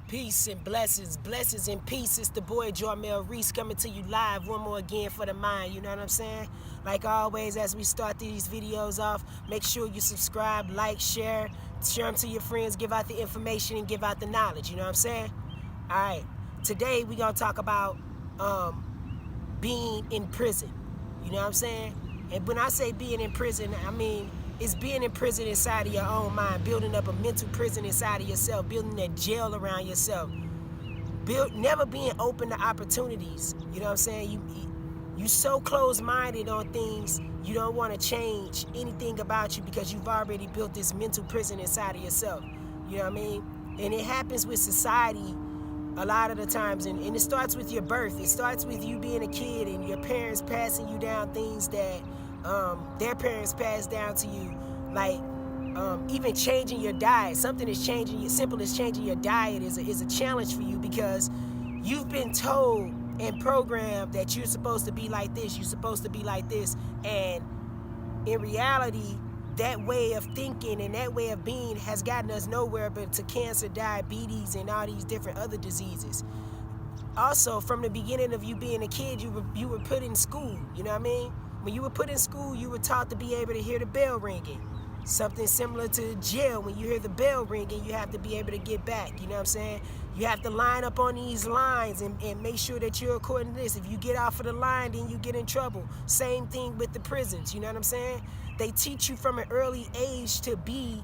Peace and blessings, blessings and peace. It's the boy Jarmel, Reece, coming to you live one more again for the mind. You know what I'm saying? Like always, as we start these videos off, make sure you subscribe, like, share them to your friends, give out the information and give out the knowledge. You know what I'm saying? All right. Today we gonna talk about being in prison. You know what I'm saying? And when I say being in prison, I mean it's being in prison inside of your own mind, building up a mental prison inside of yourself, building that jail around yourself, never being open to opportunities. You know what I'm saying? You so closed-minded on things, you don't want to change anything about you because you've already built this mental prison inside of yourself. You know what I mean? And it happens with society a lot of the times, and it starts with your birth. It starts with you being a kid and your parents passing you down things that their parents passed down to you, like even changing your diet. Something is changing, as simple as changing your diet is a challenge for you because you've been told and programmed that you're supposed to be like this, you're supposed to be like this, and in reality, that way of thinking and that way of being has gotten us nowhere but to cancer, diabetes, and all these different other diseases. Also, from the beginning of you being a kid, you were put in school. You know what I mean? When you were put in school, you were taught to be able to hear the bell ringing. Something similar to jail. When you hear the bell ringing, you have to be able to get back. You know what I'm saying? You have to line up on these lines and make sure that you're according to this. If you get off of the line, then you get in trouble. Same thing with the prisons. You know what I'm saying? They teach you from an early age to be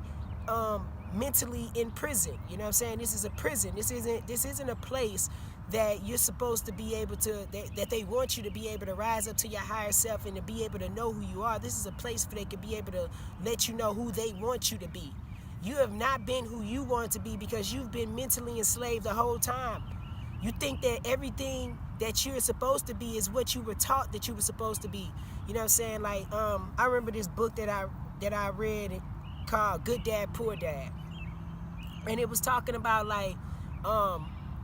mentally in prison. You know what I'm saying? This is a prison. This isn't a place that you're supposed to be able to, that they want you to be able to rise up to your higher self and to be able to know who you are. This is a place where they could be able to let you know who they want you to be. You have not been who you want to be because you've been mentally enslaved the whole time. You think that everything that you're supposed to be is what you were taught that you were supposed to be. You know what I'm saying? Like, I remember this book that I read called Good Dad, Poor Dad. And it was talking about like,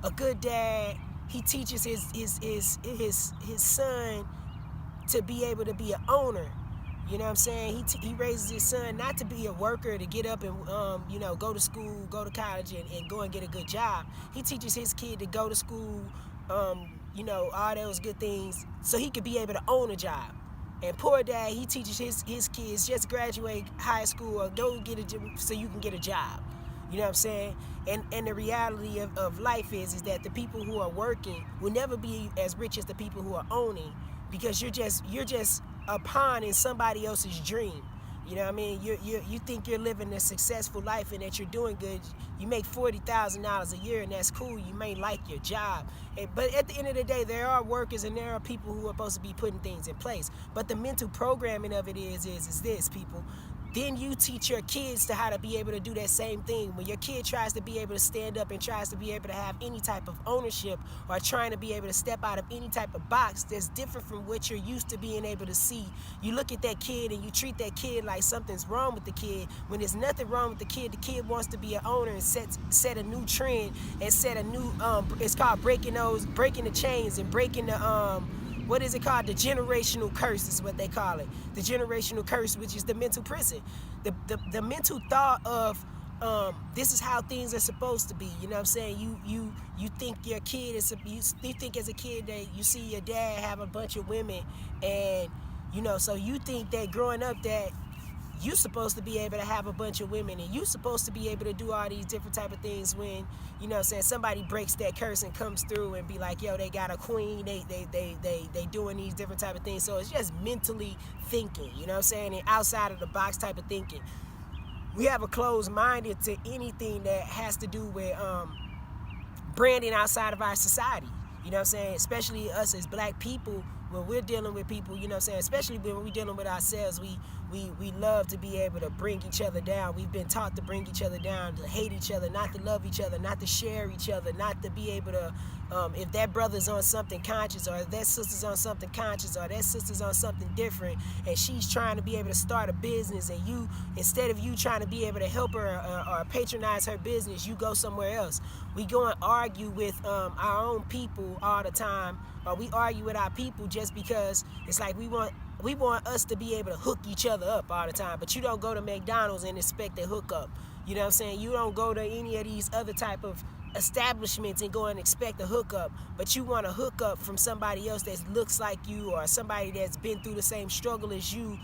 a good dad, he teaches his son to be able to be an owner. You know what I'm saying? He raises his son not to be a worker, to get up and you know, go to school, go to college, and go and get a good job. He teaches his kid to go to school, you know, all those good things, so he could be able to own a job. And poor dad, he teaches his kids just graduate high school or go get a job so you can get a job. You know what I'm saying? And the reality of life is that the people who are working will never be as rich as the people who are owning, because you're just a pawn in somebody else's dream. You know what I mean? You think you're living a successful life and that you're doing good. You make $40,000 a year and that's cool. You may like your job. But at the end of the day, there are workers and there are people who are supposed to be putting things in place. But the mental programming of it is this, people. Then you teach your kids to how to be able to do that same thing. When your kid tries to be able to stand up and tries to be able to have any type of ownership or trying to be able to step out of any type of box that's different from what you're used to being able to see, you look at that kid and you treat that kid like something's wrong with the kid, when there's nothing wrong with the kid. The kid wants to be an owner and set a new trend and set a new, it's called breaking the chains and breaking the, what is it called? The generational curse is what they call it. The generational curse, which is the mental prison. The mental thought of this is how things are supposed to be. You know what I'm saying? You think your kid is, you think as a kid that you see your dad have a bunch of women, and you know, so you think that growing up that you're supposed to be able to have a bunch of women and you're supposed to be able to do all these different type of things when, you know what I'm saying, somebody breaks that curse and comes through and be like, yo, they got a queen, they doing these different type of things. So it's just mentally thinking, you know what I'm saying, and outside of the box type of thinking. We have a closed-minded to anything that has to do with branding outside of our society. You know what I'm saying? Especially us as black people, when we're dealing with people, you know what I'm saying? Especially when we're dealing with ourselves, we love to be able to bring each other down. We've been taught to bring each other down, to hate each other, not to love each other, not to share each other, not to be able to, if that brother's on something conscious, or if that sister's on something conscious, or that sister's on something different, and she's trying to be able to start a business, and you, instead of you trying to be able to help her or patronize her business, you go somewhere else. We go and argue with our own people all the time, or we argue with our people just because it's like we want us to be able to hook each other up all the time. But you don't go to McDonald's and expect a hookup. You know what I'm saying? You don't go to any of these other type of establishments and go and expect a hookup, but you want a hookup from somebody else that looks like you or somebody that's been through the same struggle as you.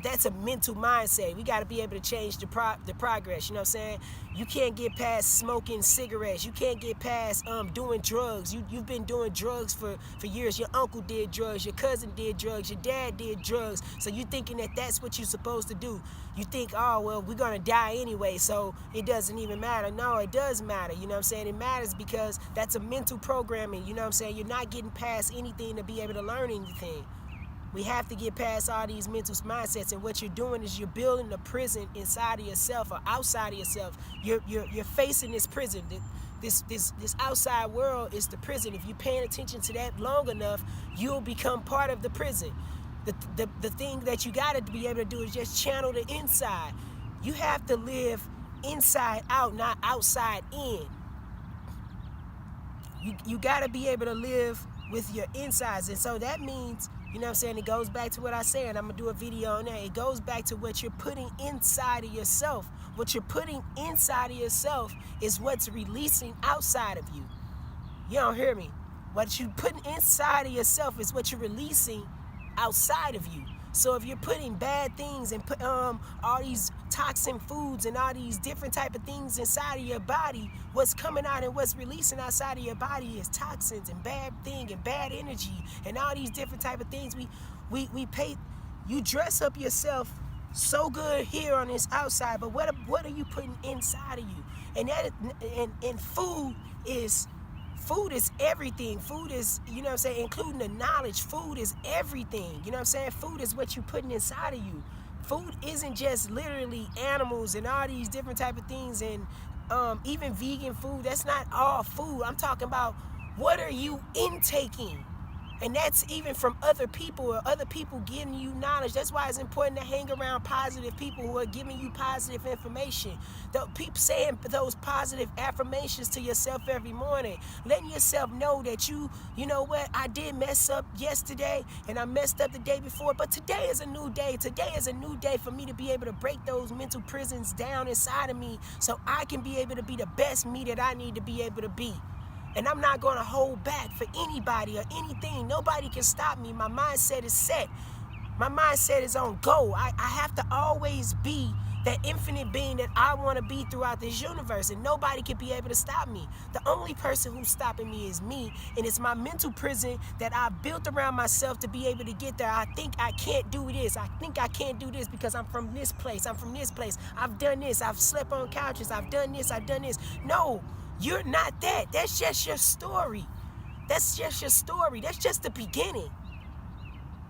That's a mental mindset. We got to be able to change the progress. You know what I'm saying? You can't get past smoking cigarettes. You can't get past doing drugs. You've been doing drugs for years. Your uncle did drugs. Your cousin did drugs. Your dad did drugs. So you thinking that that's what you're supposed to do. You think, oh, well, we're going to die anyway, so it doesn't even matter. No, it does matter. You know what I'm saying? It matters because that's a mental programming. You know what I'm saying? You're not getting past anything to be able to learn anything. We have to get past all these mental mindsets, and what you're doing is you're building a prison inside of yourself or outside of yourself. You're facing this prison. This outside world is the prison. If you're paying attention to that long enough, you'll become part of the prison. The thing that you got to be able to do is just channel the inside. You have to live inside out, not outside in. You got to be able to live with your insides, and so that means, you know what I'm saying, it goes back to what I said. I'm going to do a video on that. It goes back to what you're putting inside of yourself. What you're putting inside of yourself is what's releasing outside of you. You don't hear me? What you're putting inside of yourself is what you're releasing outside of you. So if you're putting bad things and put all these toxin foods and all these different type of things inside of your body, what's coming out and what's releasing outside of your body is toxins and bad thing and bad energy and all these different type of things. We pay. You dress up yourself so good here on this outside, but what are you putting inside of you? And food is everything. Food is, you know what I'm saying, including the knowledge. Food is everything. You know what I'm saying? Food is what you're putting inside of you. Food isn't just literally animals and all these different type of things, and even vegan food. That's not all food. I'm talking about what are you intaking? And that's even from other people or other people giving you knowledge. That's why it's important to hang around positive people who are giving you positive information. The people saying those positive affirmations to yourself every morning, letting yourself know that you know what, I did mess up yesterday and I messed up the day before, but today is a new day. Today is a new day for me to be able to break those mental prisons down inside of me so I can be able to be the best me that I need to be able to be. And I'm not going to hold back for anybody or anything. Nobody can stop me. My mindset is set. My mindset is on go. I have to always be that infinite being that I want to be throughout this universe, and nobody can be able to stop me. The only person who's stopping me is me, and it's my mental prison that I've built around myself to be able to get there. I think I can't do this. I think I can't do this because I'm from this place. I'm from this place. I've done this. I've slept on couches. I've done this. I've done this. No. You're not that. That's just your story. That's just your story. That's just the beginning.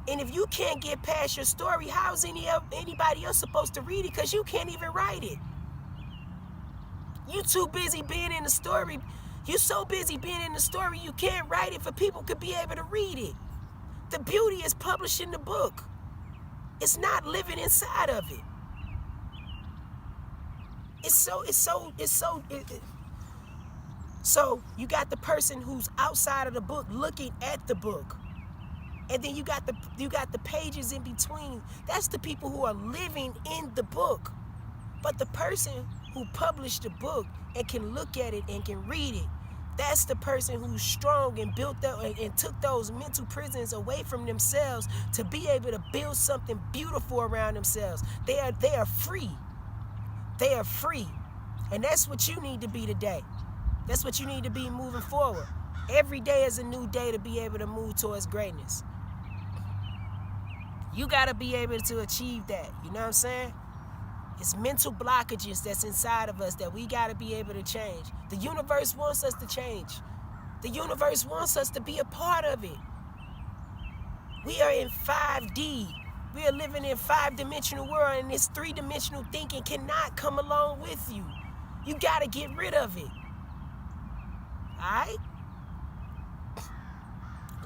And if you can't get past your story, how's anybody else supposed to read it? Because you can't even write it. You too busy being in the story. You're so busy being in the story, you can't write it for people to be able to read it. The beauty is publishing the book. It's not living inside of it. So you got the person who's outside of the book looking at the book, and then you got the pages in between. That's the people who are living in the book. But the person who published the book and can look at it and can read it, that's the person who's strong and built up and took those mental prisons away from themselves to be able to build something beautiful around themselves. They are free. They are free, and that's what you need to be today. That's what you need to be moving forward. Every day is a new day to be able to move towards greatness. You got to be able to achieve that. You know what I'm saying? It's mental blockages that's inside of us that we got to be able to change. The universe wants us to change. The universe wants us to be a part of it. We are in 5D. We are living in 5-dimensional world, and this 3-dimensional thinking cannot come along with you. You got to get rid of it. Alright?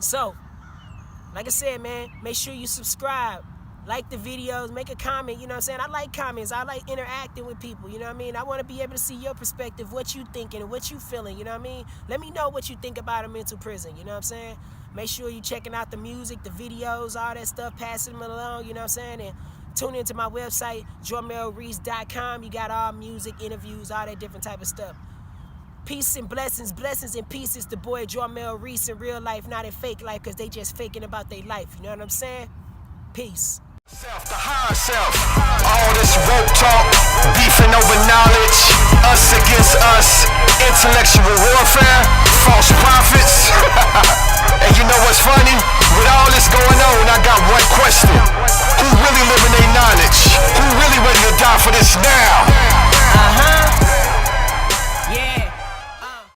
So, like I said, man, make sure you subscribe, like the videos, make a comment, you know what I'm saying? I like comments. I like interacting with people, you know what I mean? I want to be able to see your perspective, what you thinking and what you feeling, you know what I mean? Let me know what you think about a mental prison, you know what I'm saying? Make sure you're checking out the music, the videos, all that stuff, passing them along, you know what I'm saying? And tune into my website, JarmelReece.com. You got all music, interviews, all that different type of stuff. Peace and blessings and peace. It's the boy Jarmel, Reece in real life, not in fake life, because they just faking about their life. You know what I'm saying? Peace. Self, the higher self. All this rope talk, beefing over knowledge, us against us, intellectual warfare, false prophets. And you know what's funny? With all this going